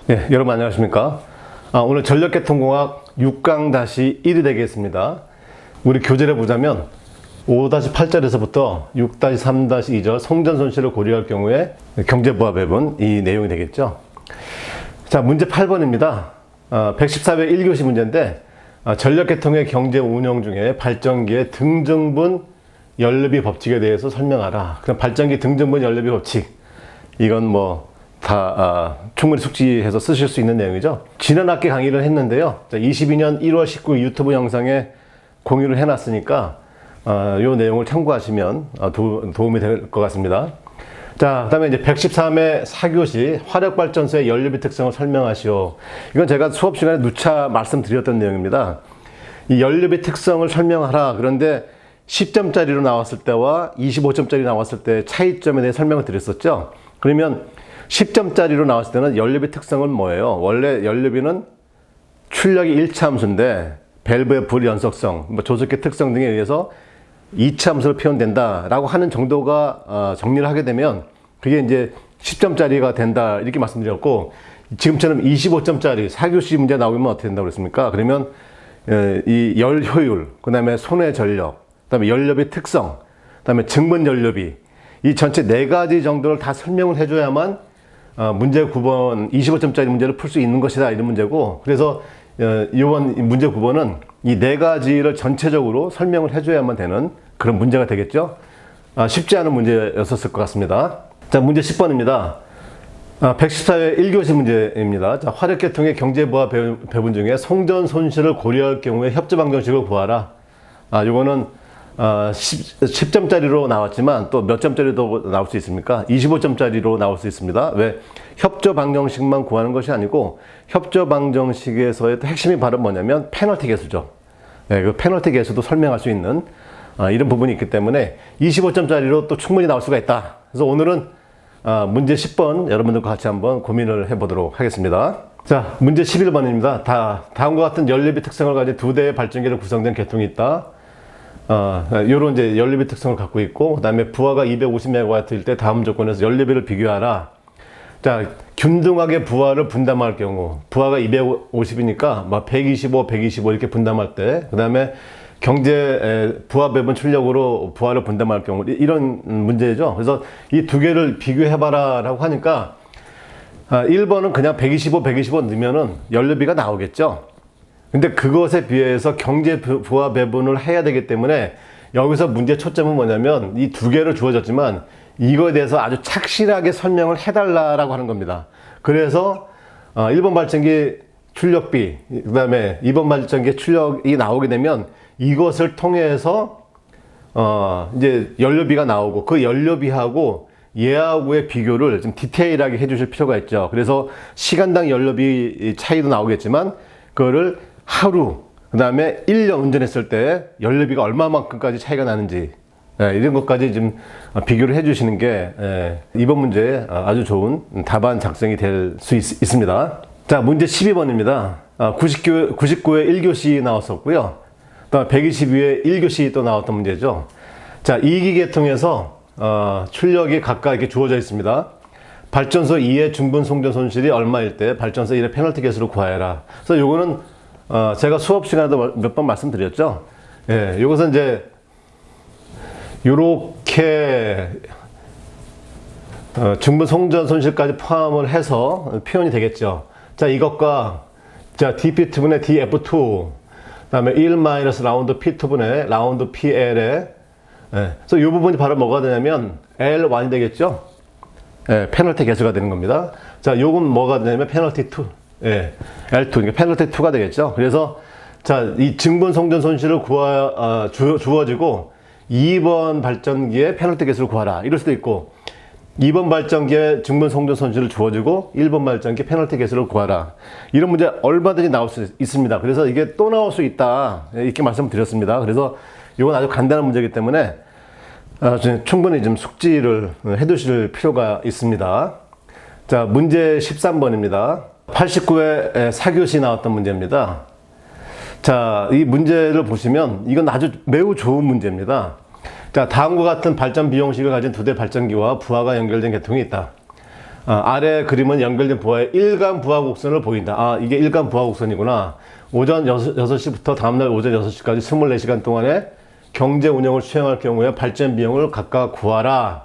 네, 여러분 안녕하십니까? 오늘 전력계통공학 6강-1이 되겠습니다. 우리 교재를 보자면 5-8절에서부터 6-3-2절 송전손실을 고려할 경우에 경제부하 배분 이 내용이 되겠죠. 자, 문제 8번입니다. 114회 1교시 문제인데 전력계통의 경제 운영 중에 발전기의 등증분 연료비 법칙에 대해서 설명하라. 그럼 발전기 등증분 연료비 법칙, 이건 충분히 숙지해서 쓰실 수 있는 내용이죠. 지난 학기 강의를 했는데요. 22년 1월 19일 유튜브 영상에 공유를 해놨으니까 이 내용을 참고하시면 도움이 될 것 같습니다. 자, 그 다음에 이제 113회 4교시 화력발전소의 연료비 특성을 설명하시오. 이건 제가 수업 시간에 누차 말씀드렸던 내용입니다. 이 연료비 특성을 설명하라. 그런데 10점짜리로 나왔을 때와 25점짜리 나왔을 때 차이점에 대해 설명을 드렸었죠. 그러면 10점짜리로 나왔을 때는 연료비 특성은 뭐예요? 원래 연료비는 출력이 1차 함수인데 밸브의 불연속성, 조속계 특성 등에 의해서 2차 함수로 표현된다라고 하는 정도가 정리를 하게 되면 그게 이제 10점짜리가 된다 이렇게 말씀드렸고, 지금처럼 25점짜리 4교시 문제 나오면 어떻게 된다고 그랬습니까? 그러면 이 열 효율, 그 다음에 손해 전력, 그 다음에 연료비 특성, 그 다음에 증분 연료비, 이 전체 4가지 정도를 다 설명을 해줘야만 문제 9번 25점짜리 문제를 풀 수 있는 것이다, 이런 문제고, 그래서 이번 문제 9번은 이 4가지를 전체적으로 설명을 해줘야만 되는 그런 문제가 되겠죠. 쉽지 않은 문제였었을 것 같습니다. 자, 문제 10번입니다. 114회 1교시 문제입니다. 자, 화력계통의 경제부하 배분 중에 송전 손실을 고려할 경우에 협조방정식을 구하라. 요거는 10점짜리로 나왔지만 또 몇 점짜리도 나올 수 있습니까? 25점짜리로 나올 수 있습니다. 왜? 협조방정식만 구하는 것이 아니고 협조방정식에서의 핵심이 바로 뭐냐면 페널티 계수죠. 네, 그 페널티 계수도 설명할 수 있는 이런 부분이 있기 때문에 25점짜리로 또 충분히 나올 수가 있다. 그래서 오늘은 문제 10번 여러분들과 같이 한번 고민을 해보도록 하겠습니다. 자, 문제 11번입니다. 다음과 같은 연료비 특성을 가진 2대의 발전기로 구성된 계통이 있다. 요런 이제 연료비 특성을 갖고 있고, 그 다음에 부하가 250MW일 때 다음 조건에서 연료비를 비교하라. 자, 균등하게 부하를 분담할 경우, 부하가 250이니까 125, 125 이렇게 분담할 때, 그 다음에 부하 배분 출력으로 부하를 분담할 경우, 이런 문제죠. 그래서 이 두 개를 비교해봐라 라고 하니까 1번은 그냥 125, 125 넣으면은 연료비가 나오겠죠. 근데 그것에 비해서 경제 부하 배분을 해야 되기 때문에 여기서 문제 초점은 뭐냐면 이 두 개를 주어졌지만 이거에 대해서 아주 착실하게 설명을 해달라고 하는 겁니다. 그래서 1번 발전기 출력비, 그 다음에 2번 발전기 출력이 나오게 되면 이것을 통해서 이제 연료비가 나오고, 그 연료비하고 얘하고의 비교를 좀 디테일하게 해주실 필요가 있죠. 그래서 시간당 연료비 차이도 나오겠지만 그거를 하루, 그 다음에 1년 운전했을 때 연료비가 얼마만큼까지 차이가 나는지, 이런 것까지 좀 비교를 해주시는 게 이번 문제에 아주 좋은 답안 작성이 될 수 있습니다. 자, 문제 12번입니다. 99회 1교시 나왔었고요. 또 122회 1교시 또 나왔던 문제죠. 자, 2기 계통에서 출력이 각각 이렇게 주어져 있습니다. 발전소 2의 중분 송전 손실이 얼마일 때 발전소 1의 페널티 계수를 구하여라. 그래서 요거는 제가 수업 시간에도 몇 번 말씀드렸죠. 예, 요것은 이제 요렇게 중분 송전 손실까지 포함을 해서 표현이 되겠죠. 자, 이것과 자 dp2분의 df2, 그다음에 1 마이너스 라운드 p2분의 라운드 pl에, 그래서 이 부분이 바로 뭐가 되냐면 L1이 되겠죠. 페널티 계수가 되는 겁니다. 자, 요건 뭐가 되냐면 페널티 2, L2, 그러니까 페널티 2가 되겠죠. 그래서 자, 이 증분 송전 손실을 주어지고 2번 발전기의 페널티 계수를 구하라, 이럴 수도 있고, 2번 발전기의 증분 송전 손실을 주어지고 1번 발전기 페널티 계수를 구하라, 이런 문제 얼마든지 나올 수 있습니다. 그래서 이게 또 나올 수 있다, 이렇게 말씀드렸습니다. 그래서 이건 아주 간단한 문제이기 때문에 충분히 좀 숙지를 해두실 필요가 있습니다. 자, 문제 13번입니다. 89회 4교시 나왔던 문제입니다. 자, 이 문제를 보시면 이건 아주 매우 좋은 문제입니다. 자, 다음과 같은 발전 비용식을 가진 2대 발전기와 부하가 연결된 계통이 있다. 아래 그림은 연결된 부하의 일간 부하 곡선을 보인다. 이게 일간 부하 곡선이구나. 오전 6시부터 다음날 오전 6시까지 24시간 동안에 경제 운영을 수행할 경우에 발전 비용을 각각 구하라.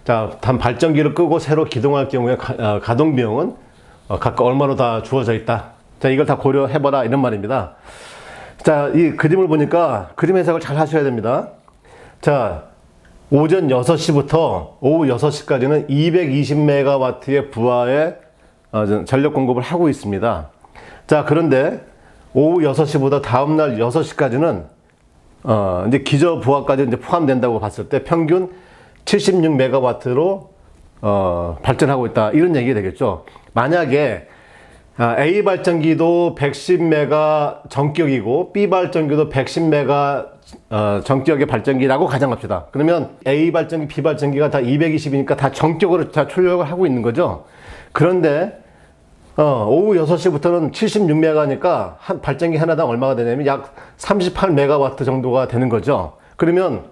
자, 단 발전기를 끄고 새로 기동할 경우에 가동 비용은 각각 얼마로 다 주어져 있다. 자, 이걸 다 고려해봐라. 이런 말입니다. 자, 이 그림을 보니까 그림 해석을 잘 하셔야 됩니다. 자, 오전 6시부터 오후 6시까지는 220메가와트의 부하의 전력 공급을 하고 있습니다. 자, 그런데 오후 6시보다 다음날 6시까지는 이제 기저 부하까지 이제 포함된다고 봤을 때 평균 76메가와트로 발전하고 있다. 이런 얘기가 되겠죠. 만약에 A 발전기도 110메가 전격이고 B 발전기도 110메가 전격의 발전기라고 가정합시다. 그러면 A 발전기, B 발전기가 다 220이니까 다 전격으로 다 출력을 하고 있는 거죠. 그런데 오후 6시부터는 76메가니까 한 발전기 하나당 얼마가 되냐면 약 38메가와트 정도가 되는 거죠. 그러면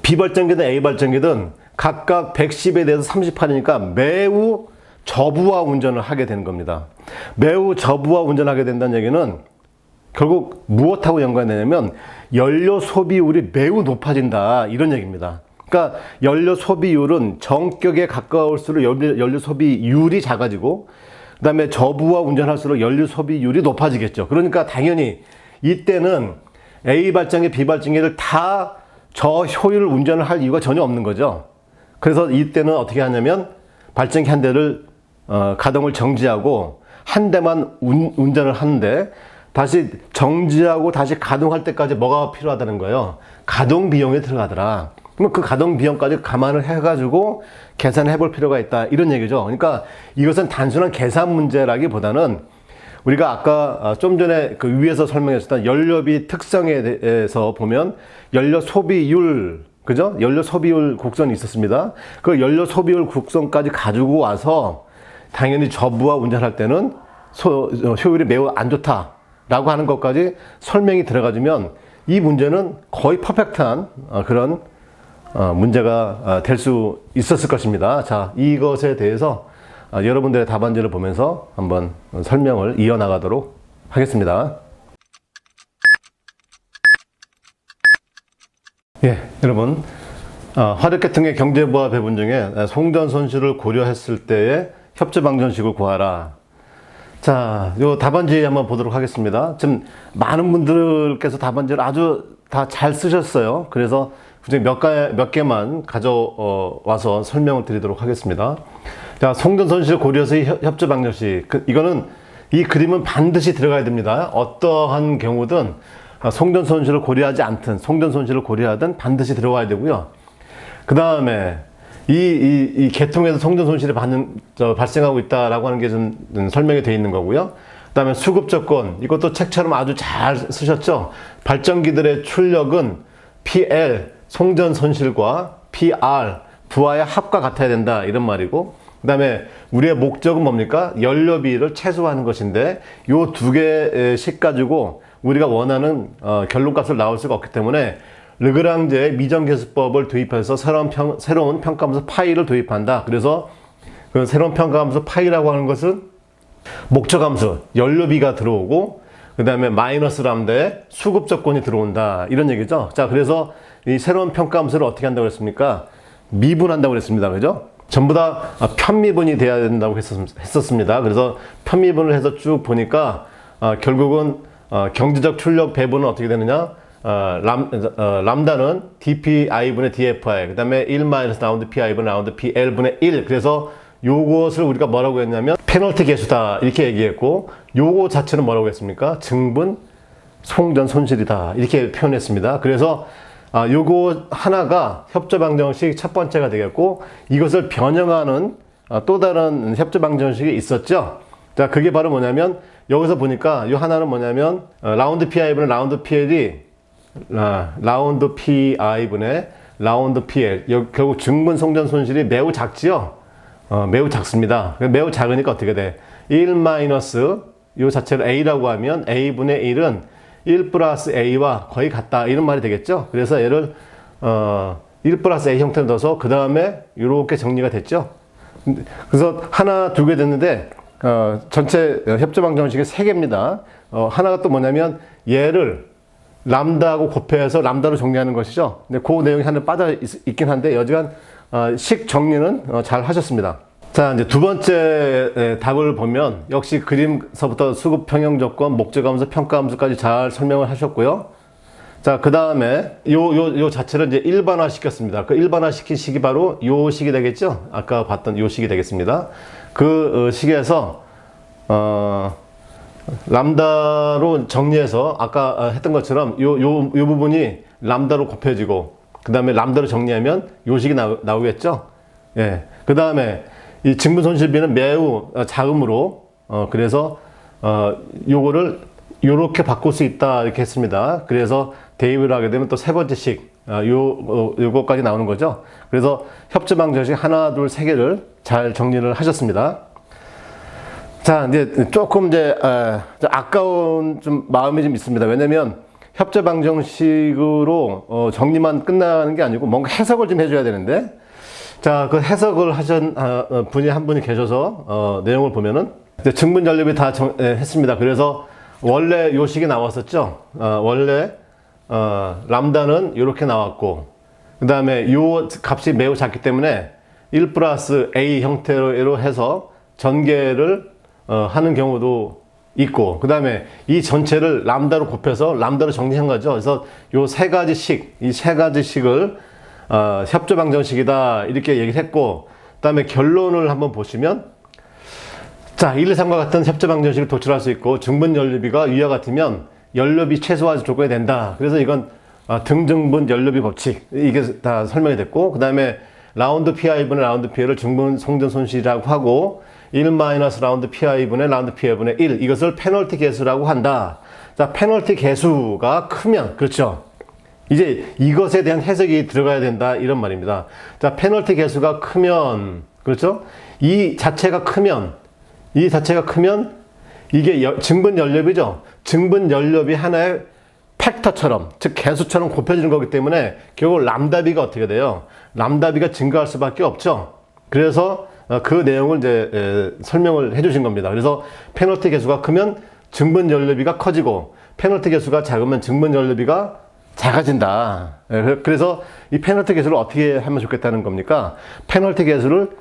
B 발전기든 A 발전기든 각각 110에 대해서 38이니까 매우 저부하 운전을 하게 되는 겁니다. 매우 저부하 운전하게 된다는 얘기는 결국 무엇하고 연관되냐면 연료 소비율이 매우 높아진다, 이런 얘기입니다. 그러니까 연료 소비율은 정격에 가까울수록 연료 소비율이 작아지고 그 다음에 저부하 운전할수록 연료 소비율이 높아지겠죠. 그러니까 당연히 이때는 A 발전기, B 발전기를 다 저효율 운전을 할 이유가 전혀 없는 거죠. 그래서 이때는 어떻게 하냐면 발전기 한 대를 가동을 정지하고 한 대만 운전을 하는데 다시 정지하고 다시 가동할 때까지 뭐가 필요하다는 거예요? 가동 비용이 들어가더라. 그러면 그 가동 비용까지 감안을 해가지고 계산해 볼 필요가 있다, 이런 얘기죠. 그러니까 이것은 단순한 계산 문제라기보다는 우리가 아까 좀 전에 그 위에서 설명했었던 연료비 특성에 대해서 보면 연료 소비율, 그죠? 연료 소비율 곡선이 있었습니다. 그 연료 소비율 곡선까지 가지고 와서 당연히 저부하 운전할 때는 효율이 매우 안 좋다라고 하는 것까지 설명이 들어가주면 이 문제는 거의 퍼펙트한 그런 문제가 될 수 있었을 것입니다. 자, 이것에 대해서 여러분들의 답안지를 보면서 한번 설명을 이어나가도록 하겠습니다. 예, 여러분, 화력계통의 경제부하 배분 중에 송전 손실을 고려했을 때의 협조방정식을 구하라. 자, 요 답안지 한번 보도록 하겠습니다. 지금 많은 분들께서 답안지를 아주 다 잘 쓰셨어요. 그래서 몇 개만 가져와서 설명을 드리도록 하겠습니다. 자, 송전 손실 고려서의 협조 방정식. 이거는, 이 그림은 반드시 들어가야 됩니다. 어떠한 경우든 송전 손실을 고려하지 않든 송전 손실을 고려하든 반드시 들어가야 되고요. 그 다음에 이 계통에서 송전 손실이 발생하고 있다라고 하는 게 좀 설명이 되어 있는 거고요. 그 다음에 수급 조건, 이것도 책처럼 아주 잘 쓰셨죠. 발전기들의 출력은 PL, 송전 손실과 PR, 부하의 합과 같아야 된다, 이런 말이고, 그 다음에 우리의 목적은 뭡니까? 연료비를 최소화하는 것인데 요 두 개씩 가지고 우리가 원하는 결론값을 나올 수가 없기 때문에 르그랑제의 미정계수법을 도입해서 새로운 평가함수 파이를 도입한다. 그래서 그 새로운 평가함수 파이라고 하는 것은 목적함수, 연료비가 들어오고 그 다음에 마이너스 람다의 수급 조건이 들어온다, 이런 얘기죠. 자, 그래서 이 새로운 평가함수를 어떻게 한다고 그랬습니까? 미분한다고 그랬습니다. 그죠? 전부 다 편미분이 돼야 된다고 했었습니다. 그래서 편미분을 해서 쭉 보니까 결국은 경제적 출력 배분은 어떻게 되느냐? 람다는 dpi분의 dfi, 그 다음에 1 라운드 pi분 라운드 pl분의 1. 그래서 요것을 우리가 뭐라고 했냐면 페널티 계수다, 이렇게 얘기했고, 요거 자체는 뭐라고 했습니까? 증분 송전 손실이다, 이렇게 표현했습니다. 그래서 요거 하나가 협조방정식 첫 번째가 되겠고, 이것을 변형하는 또 다른 협조방정식이 있었죠. 자, 그게 바로 뭐냐면, 여기서 보니까 요 하나는 뭐냐면 라운드 pi분의 라운드 pl이 라운드 pi분의 라운드 pl, 결국 증분 송전 손실이 매우 작지요. 매우 작습니다. 매우 작으니까 어떻게 돼? 1 마이너스 요 자체를 a라고 하면 a분의 1은 1 플러스 a와 거의 같다, 이런 말이 되겠죠. 그래서 얘를 1 플러스 a 형태로 넣어서 그 다음에 이렇게 정리가 됐죠. 그래서 하나, 두 개 됐는데, 전체 협조 방정식이 세 개입니다. 하나가 또 뭐냐면, 얘를 람다하고 곱해서 람다로 정리하는 것이죠. 근데 그 내용이 하나 빠져 있긴 한데, 여지간, 식 정리는 잘 하셨습니다. 자, 이제 두 번째 답을 보면, 역시 그림서부터 수급 평형 조건, 목적 함수, 평가 함수까지 잘 설명을 하셨고요. 자, 그 다음에 요 자체를 이제 일반화 시켰습니다. 그 일반화 시킨 식이 바로 요 식이 되겠죠? 아까 봤던 요 식이 되겠습니다. 그 식에서 람다로 정리해서 아까 했던 것처럼 요 부분이 람다로 곱해지고 그 다음에 람다로 정리하면 요 식이 나오겠죠? 예. 그 다음에 이 증분 손실비는 매우 자음으로 그래서 요거를 요렇게 바꿀 수 있다 이렇게 했습니다. 그래서 대입을 하게 되면 또 세 번째 식 요거까지 나오는 거죠. 그래서 협조 방정식 하나, 둘, 세 개를 잘 정리를 하셨습니다. 자, 이제 조금 이제 아까운 좀 마음이 좀 있습니다. 왜냐면 협조 방정식으로 정리만 끝나는 게 아니고 뭔가 해석을 좀 해줘야 되는데, 자, 그 해석을 하신 분이 한 분이 계셔서 내용을 보면은 이제 증분 연립이 다 했습니다. 그래서 원래 요 식이 나왔었죠. 원래 람다는 이렇게 나왔고, 그 다음에 요 값이 매우 작기 때문에 1 플러스 A 형태로 해서 전개를 하는 경우도 있고, 그 다음에 이 전체를 람다로 곱해서 람다로 정리한 거죠. 그래서 요 세 가지 식, 이 세 가지 식을 협조 방정식이다 이렇게 얘기를 했고, 그 다음에 결론을 한번 보시면, 자, 1, 2, 3과 같은 협조 방정식을 도출할 수 있고, 증분 연료비가 위와 같으면 연료비 최소화 조건이 된다. 그래서 이건 등증분 연료비 법칙, 이게 다 설명이 됐고, 그 다음에 라운드 PI분의 라운드 PL을 증분 송전 손실이라고 하고, 1 마이너스 라운드 PI분의 라운드 PL분의 1, 이것을 페널티 계수라고 한다. 자, 페널티 계수가 크면, 그렇죠. 이제 이것에 대한 해석이 들어가야 된다, 이런 말입니다. 자, 페널티 계수가 크면, 그렇죠. 이 자체가 크면 이게 증분 연료비죠. 증분 연료비 하나의 팩터처럼, 즉 개수처럼 곱해지는 거기 때문에 결국 람다비가 어떻게 돼요? 람다비가 증가할 수밖에 없죠. 그래서 그 내용을 이제 설명을 해주신 겁니다. 그래서 페널티 계수가 크면 증분 연료비가 커지고, 페널티 계수가 작으면 증분 연료비가 작아진다. 그래서 이 페널티 계수를 어떻게 하면 좋겠다는 겁니까? 페널티 계수를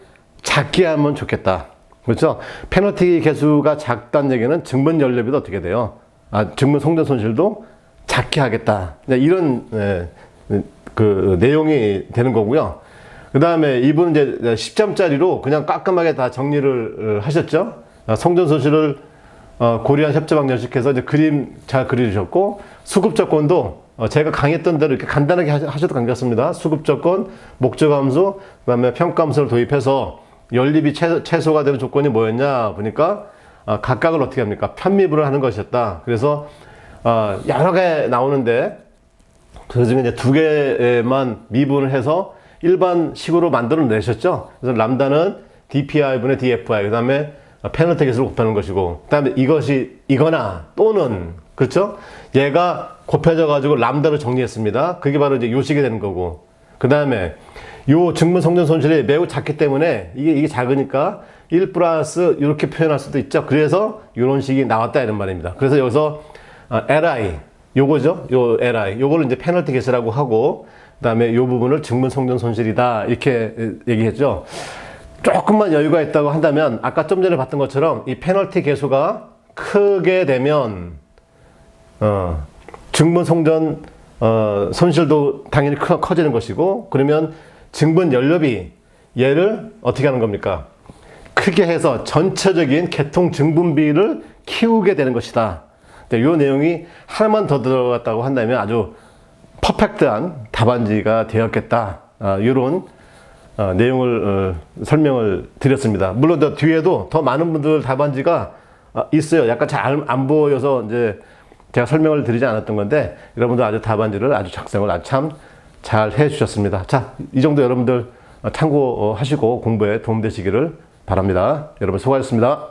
작게 하면 좋겠다. 그렇죠? 페널티 계수가 작다는 얘기는 증분 연료비도 어떻게 돼요? 증분 송전 손실도 작게 하겠다. 이런 그 내용이 되는 거고요. 그 다음에 이분은 이제 10점짜리로 그냥 깔끔하게 다 정리를 하셨죠. 송전 손실을 고려한 협조 방정식해서 이제 그림 잘 그려주셨고, 수급 조건도 제가 강의했던 대로 이렇게 간단하게 하셔도 괜찮습니다. 수급 조건, 목적 함수, 그 다음에 평가 함수를 도입해서 연립이 최소가 되는 조건이 뭐였냐 보니까 각각을 어떻게 합니까? 편미분을 하는 것이었다. 그래서 여러 개 나오는데 그 중에 이제 두 개만 미분을 해서 일반식으로 만들어 내셨죠. 그래서 람다는 DPI분의 DFI, 그 다음에 페널티 계수를 곱하는 것이고, 그 다음에 이것이 이거나 또는, 그렇죠? 얘가 곱해져 가지고 람다로 정리했습니다. 그게 바로 이제 요식이 되는 거고, 그 다음에 요 증분 송전 손실이 매우 작기 때문에 이게 작으니까 1 플러스 이렇게 표현할 수도 있죠. 그래서 이런 식이 나왔다 이런 말입니다. 그래서 여기서 LI 요거죠. 요 LI 요거를 이제 페널티 계수라고 하고, 그 다음에 요 부분을 증분 송전 손실이다 이렇게 얘기했죠. 조금만 여유가 있다고 한다면 아까 좀 전에 봤던 것처럼 이 페널티 계수가 크게 되면 증분 송전 손실도 당연히 커지는 것이고, 그러면 증분 연료비 얘를 어떻게 하는 겁니까? 크게 해서 전체적인 개통 증분비를 키우게 되는 것이다. 이 내용이 하나만 더 들어갔다고 한다면 아주 퍼펙트한 답안지가 되었겠다. 이런 내용을 설명을 드렸습니다. 물론 더 뒤에도 더 많은 분들 답안지가 있어요. 약간 잘 안 보여서 이제 제가 설명을 드리지 않았던 건데, 여러분들 아주 답안지를 아주 작성을 아주 참 잘 해주셨습니다. 자, 이 정도 여러분들 참고하시고 공부에 도움되시기를 바랍니다. 여러분 수고하셨습니다.